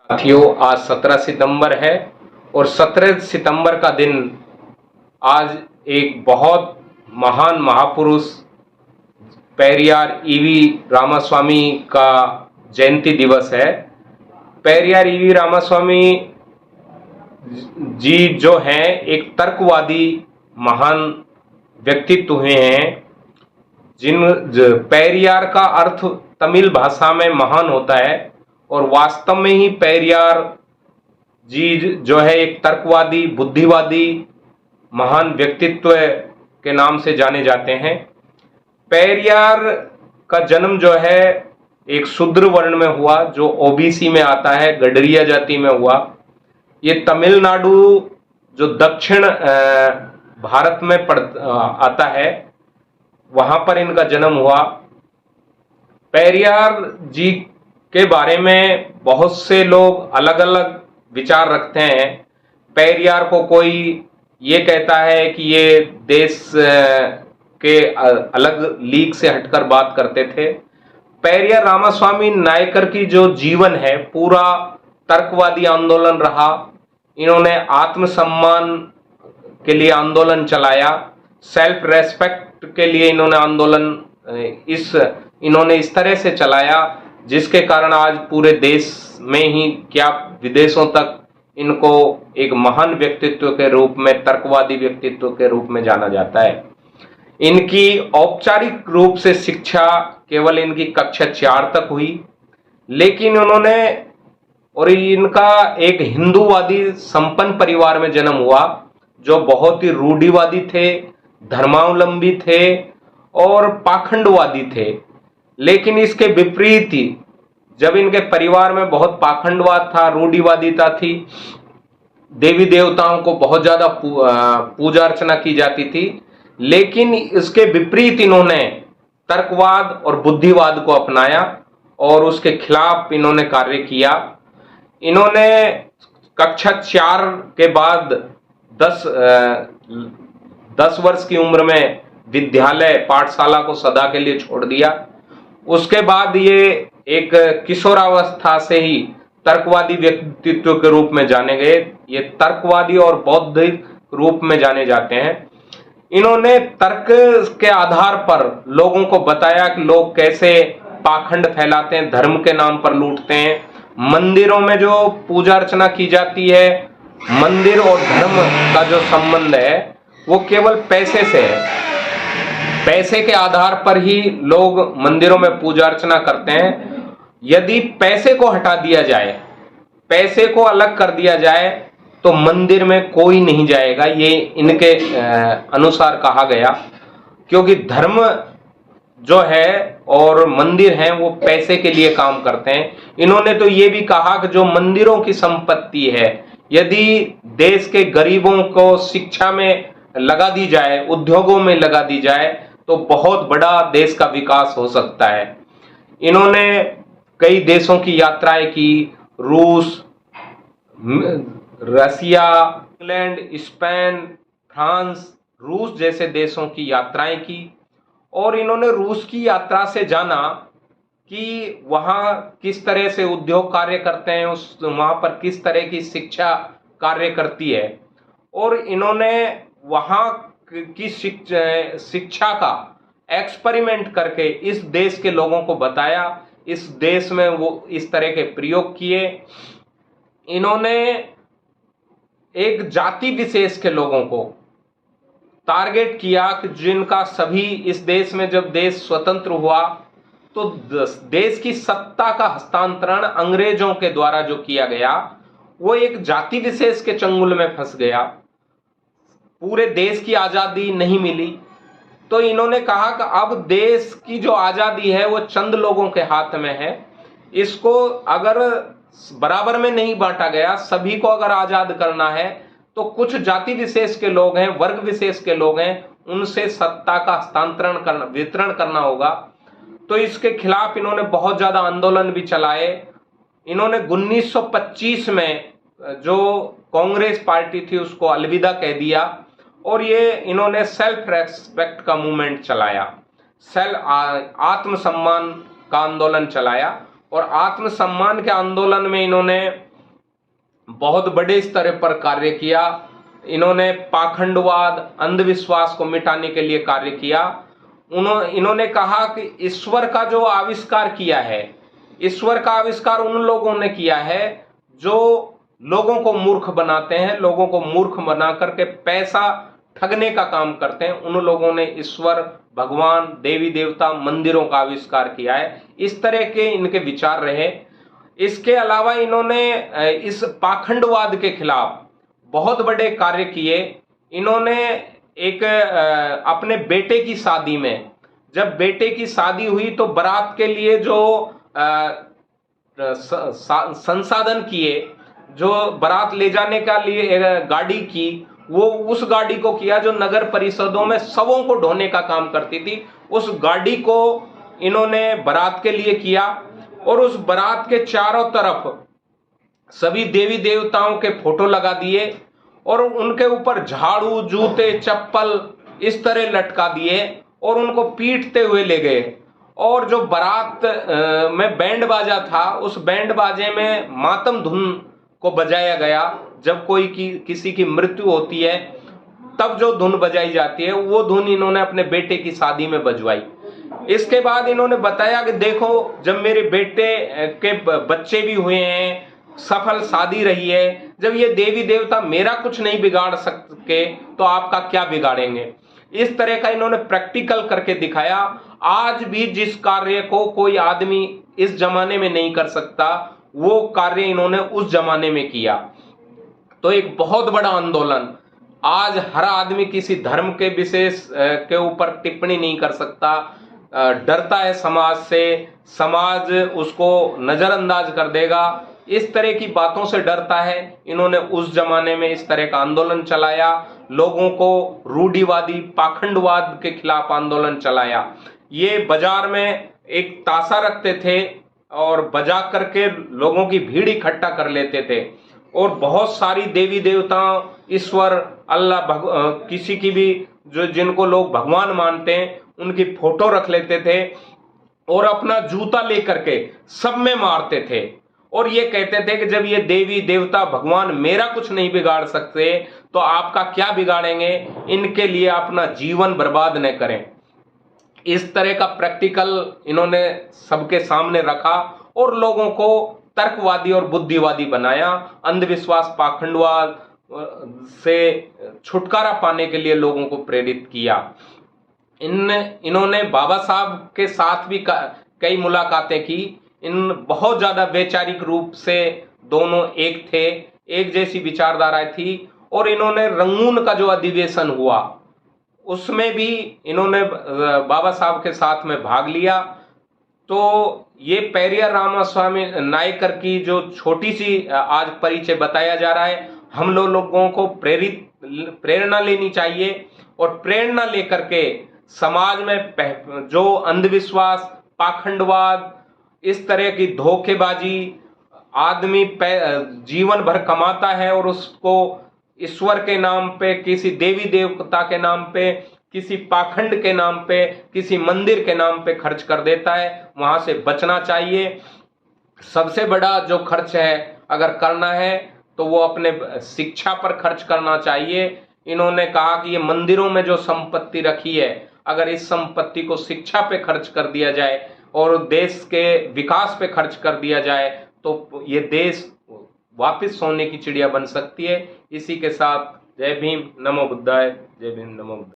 साथियों, आज 17 सितंबर है और 17 सितंबर का दिन आज एक बहुत महान महापुरुष पेरियार ईवी रामास्वामी का जयंती दिवस है। पेरियार ईवी रामास्वामी जी जो हैं एक तर्कवादी महान व्यक्तित्व हुए हैं। पेरियार का अर्थ तमिल भाषा में महान होता है और वास्तव में ही पेरियार जी जो है एक तर्कवादी बुद्धिवादी महान व्यक्तित्व के नाम से जाने जाते हैं। पेरियार का जन्म जो है एक शूद्र वर्ण में हुआ जो ओबीसी में आता है, गडरिया जाति में हुआ। ये तमिलनाडु जो दक्षिण भारत में आता है वहां पर इनका जन्म हुआ। पेरियार जी के बारे में बहुत से लोग अलग अलग विचार रखते हैं। पेरियार को कोई ये कहता है कि ये देश के अलग लीग से हटकर बात करते थे। पेरियार रामास्वामी नायकर की जो जीवन है पूरा तर्कवादी आंदोलन रहा। इन्होंने आत्मसम्मान के लिए आंदोलन चलाया, सेल्फ रेस्पेक्ट के लिए इन्होंने आंदोलन इन्होंने इस तरह से चलाया जिसके कारण आज पूरे देश में ही क्या विदेशों तक इनको एक महान व्यक्तित्व के रूप में, तर्कवादी व्यक्तित्व के रूप में जाना जाता है। इनकी औपचारिक रूप से शिक्षा केवल इनकी कक्षा 4 तक हुई, लेकिन इनका एक हिंदूवादी संपन्न परिवार में जन्म हुआ जो बहुत ही रूढ़िवादी थे, धर्मावलंबी थे और पाखंडवादी थे। लेकिन इसके विपरीत ही जब इनके परिवार में बहुत पाखंडवाद था, रूढ़िवादिता थी, देवी देवताओं को बहुत ज्यादा पूजा अर्चना की जाती थी, लेकिन इसके विपरीत इन्होंने तर्कवाद और बुद्धिवाद को अपनाया और उसके खिलाफ इन्होंने कार्य किया। इन्होंने कक्षा 4 के बाद 10 वर्ष की उम्र में विद्यालय पाठशाला को सदा के लिए छोड़ दिया। उसके बाद ये एक किशोरावस्था से ही तर्कवादी व्यक्तित्व के रूप में जाने गए। ये तर्कवादी और बौद्धिक रूप में जाने जाते हैं। इन्होंने तर्क के आधार पर लोगों को बताया कि लोग कैसे पाखंड फैलाते हैं, धर्म के नाम पर लूटते हैं। मंदिरों में जो पूजा अर्चना की जाती है, मंदिर और धर्म का जो संबंध है वो केवल पैसे से है। पैसे के आधार पर ही लोग मंदिरों में पूजा अर्चना करते हैं। यदि पैसे को हटा दिया जाए, पैसे को अलग कर दिया जाए तो मंदिर में कोई नहीं जाएगा, ये इनके अनुसार कहा गया। क्योंकि धर्म जो है और मंदिर हैं वो पैसे के लिए काम करते हैं। इन्होंने तो ये भी कहा कि जो मंदिरों की संपत्ति है यदि देश के गरीबों को शिक्षा में लगा दी जाए, उद्योगों में लगा दी जाए तो बहुत बड़ा देश का विकास हो सकता है। इन्होंने कई देशों की यात्राएं की, रूस, रसिया, इंग्लैंड, स्पेन, फ्रांस, रूस जैसे देशों की यात्राएं की और इन्होंने रूस की यात्रा से जाना कि वहां किस तरह से उद्योग कार्य करते हैं, वहां पर किस तरह की शिक्षा कार्य करती है और इन्होंने वहां की शिक्षा का एक्सपेरिमेंट करके इस देश के लोगों को बताया। इस देश में वो इस तरह के प्रयोग किए। इन्होंने एक जाति विशेष के लोगों को टारगेट किया कि जिनका सभी इस देश में, जब देश स्वतंत्र हुआ तो देश की सत्ता का हस्तांतरण अंग्रेजों के द्वारा जो किया गया वो एक जाति विशेष के चंगुल में फंस गया। पूरे देश की आजादी नहीं मिली तो इन्होंने कहा कि अब देश की जो आजादी है वो चंद लोगों के हाथ में है। इसको अगर बराबर में नहीं बांटा गया, सभी को अगर आजाद करना है तो कुछ जाति विशेष के लोग हैं, वर्ग विशेष के लोग हैं, उनसे सत्ता का हस्तांतरण करना, वितरण करना होगा। तो इसके खिलाफ इन्होंने बहुत ज्यादा आंदोलन भी चलाए। इन्होंने 1925 में जो कांग्रेस पार्टी थी उसको अलविदा कह दिया और ये इन्होंने सेल्फ रेस्पेक्ट का मूवमेंट चलाया, आत्मसम्मान का आंदोलन चलाया और आत्मसम्मान के आंदोलन में इन्होंने बहुत बड़े स्तर पर कार्य किया। इन्होंने पाखंडवाद, अंधविश्वास को मिटाने के लिए कार्य किया। इन्होंने कहा कि ईश्वर का जो आविष्कार किया है, ईश्वर का आविष्कार उन लोगों ने किया है जो लोगों को मूर्ख बनाते हैं, लोगों को मूर्ख बना करके पैसा ठगने का काम करते हैं। उन लोगों ने ईश्वर, भगवान, देवी देवता, मंदिरों का आविष्कार किया है। इस तरह के इनके विचार रहे। इसके अलावा इन्होंने इस पाखंडवाद के खिलाफ बहुत बड़े कार्य किए। इन्होंने एक अपने बेटे की शादी में, जब बेटे की शादी हुई तो बारात के लिए जो संसाधन किए, जो बारात ले जाने का लिए गाड़ी की, वो उस गाड़ी को किया जो नगर परिषदों में शवों को ढोने का काम करती थी। उस गाड़ी को इन्होंने बारात के लिए किया और उस बारात के चारों तरफ सभी देवी देवताओं के फोटो लगा दिए और उनके ऊपर झाड़ू, जूते, चप्पल इस तरह लटका दिए और उनको पीटते हुए ले गए। और जो बारात में बैंड बाजा था, उस बैंड बाजे में मातम धुन को बजाया गया। जब कोई किसी की मृत्यु होती है तब जो धुन बजाई जाती है, वो धुन इन्होंने अपने बेटे की शादी में बजवाई। इसके बाद इन्होंने बताया कि देखो, जब मेरे बेटे के बच्चे भी हुए हैं, सफल शादी रही है, जब ये देवी देवता मेरा कुछ नहीं बिगाड़ सके तो आपका क्या बिगाड़ेंगे। इस तरह का इन्होंने प्रैक्टिकल करके दिखाया। आज भी जिस कार्य को कोई आदमी इस जमाने में नहीं कर सकता, वो कार्य इन्होंने उस जमाने में किया। तो एक बहुत बड़ा आंदोलन। आज हर आदमी किसी धर्म के विशेष के ऊपर टिप्पणी नहीं कर सकता, डरता है समाज से, समाज उसको नजरअंदाज कर देगा, इस तरह की बातों से डरता है। इन्होंने उस जमाने में इस तरह का आंदोलन चलाया, लोगों को रूढ़िवादी, पाखंडवाद के खिलाफ आंदोलन चलाया। ये बाजार में एक ताशा रखते थे और बजा करके लोगों की भीड़ इकट्ठा कर लेते थे और बहुत सारी देवी देवताओं, ईश्वर, अल्लाह, किसी की भी जो जिनको लोग भगवान मानते हैं उनकी फोटो रख लेते थे और अपना जूता लेकर के सब में मारते थे और ये कहते थे कि जब ये देवी देवता भगवान मेरा कुछ नहीं बिगाड़ सकते तो आपका क्या बिगाड़ेंगे, इनके लिए अपना जीवन बर्बाद न करें। इस तरह का प्रैक्टिकल इन्होंने सबके सामने रखा और लोगों को तर्कवादी और बुद्धिवादी बनाया। अंधविश्वास, पाखंडवाद से छुटकारा पाने के लिए लोगों को प्रेरित किया। इन्होंने बाबा साहब के साथ भी कई मुलाकातें की। इन बहुत ज्यादा वैचारिक रूप से दोनों एक थे, एक जैसी विचारधारा थी। और इन्होंने रंगून का जो अधिवेशन हुआ उसमें भी इन्होंने बाबा साहब के साथ में भाग लिया। तो ये पेरियर रामास्वामी नायकर की जो छोटी सी आज परिचय बताया जा रहा है, हम लोगों को प्रेरणा लेनी चाहिए और प्रेरणा लेकर के समाज में जो अंधविश्वास, पाखंडवाद, इस तरह की धोखेबाजी, आदमी जीवन भर कमाता है और उसको ईश्वर के नाम पे, किसी देवी देवता के नाम पे, किसी पाखंड के नाम पे, किसी मंदिर के नाम पे खर्च कर देता है, वहां से बचना चाहिए। सबसे बड़ा जो खर्च है अगर करना है तो वो अपने शिक्षा पर खर्च करना चाहिए। इन्होंने कहा कि ये मंदिरों में जो संपत्ति रखी है, अगर इस संपत्ति को शिक्षा पे खर्च कर दिया जाए और देश के विकास पे खर्च कर दिया जाए तो ये देश वापस सोने की चिड़िया बन सकती है। इसी के साथ जय भीम, नमो बुद्धाय। जय भीम, नमो बुद्धाय।